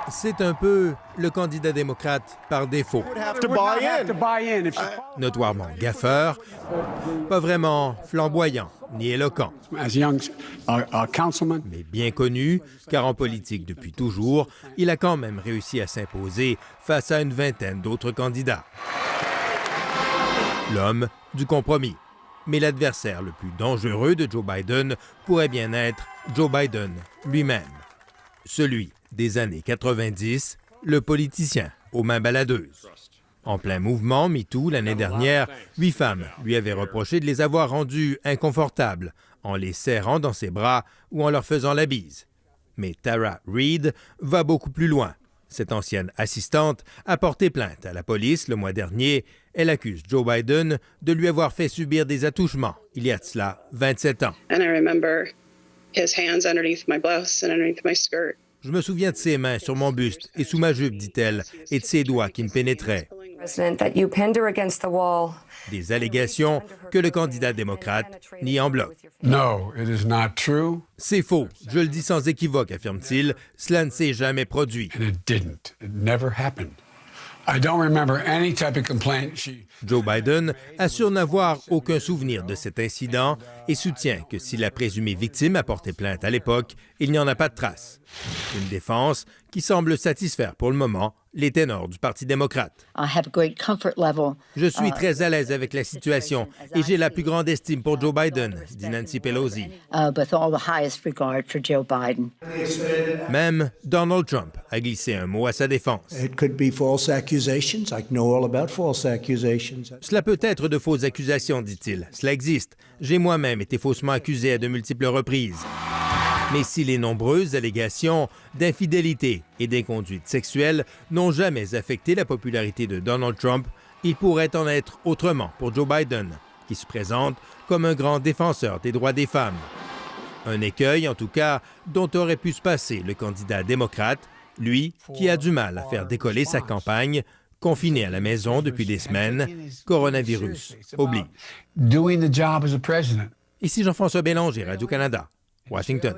C'est un peu le candidat démocrate par défaut. Notoirement gaffeur, pas vraiment flamboyant ni éloquent, mais bien connu, car en politique depuis toujours, il a quand même réussi à s'imposer face à une vingtaine d'autres candidats. L'homme du compromis. Mais l'adversaire le plus dangereux de Joe Biden pourrait bien être Joe Biden lui-même. Celui des années 90, le politicien aux mains baladeuses. En plein mouvement MeToo l'année dernière, 8 femmes lui avaient reproché de les avoir rendus inconfortables en les serrant dans ses bras ou en leur faisant la bise. Mais Tara Reade va beaucoup plus loin. Cette ancienne assistante a porté plainte à la police le mois dernier. Elle accuse Joe Biden de lui avoir fait subir des attouchements il y a de cela 27 ans. Je me souviens de ses mains sur mon buste et sous ma jupe, dit-elle, et de ses doigts qui me pénétraient. Des allégations que le candidat démocrate nie en bloc. C'est faux, je le dis sans équivoque, affirme-t-il. Cela ne s'est jamais produit. Joe Biden assure n'avoir aucun souvenir de cet incident et soutient que si la présumée victime a porté plainte à l'époque, il n'y en a pas de trace. Une défense qui semble satisfaire pour le moment les ténors du Parti démocrate. Je suis très à l'aise avec la situation et j'ai la plus grande estime pour Joe Biden, dit Nancy Pelosi. Même Donald Trump a glissé un mot à sa défense. Cela peut être de fausses accusations, dit-il. Cela existe. J'ai moi-même été faussement accusé à de multiples reprises. Mais si les nombreuses allégations d'infidélité et d'inconduite sexuelle n'ont jamais affecté la popularité de Donald Trump, il pourrait en être autrement pour Joe Biden, qui se présente comme un grand défenseur des droits des femmes. Un écueil, en tout cas, dont aurait pu se passer le candidat démocrate, lui qui a du mal à faire décoller sa campagne, confiné à la maison depuis des semaines, coronavirus oblige. Ici Jean-François Bélanger, Radio-Canada, Washington.